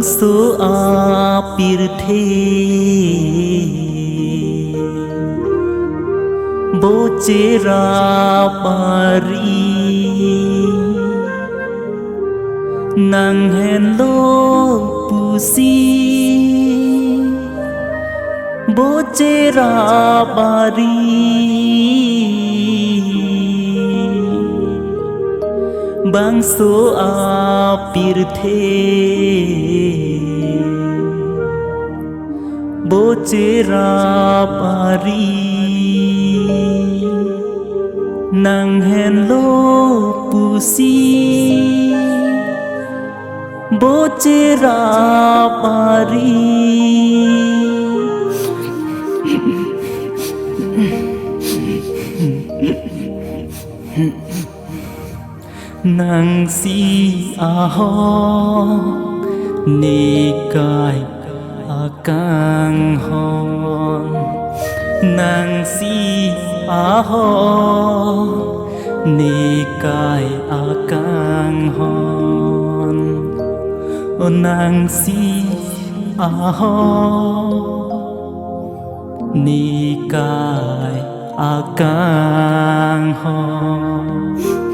số apir the bố chế ra pari nàng hẹn lô pusi bố chế ra pari bang số apir the bố chế ra pari nàng hẹn lô pusi bố chế ra pari nàng si ho ni kai kang hon nàng si ho ni kai kang hon nàng si ho ni kai kang hon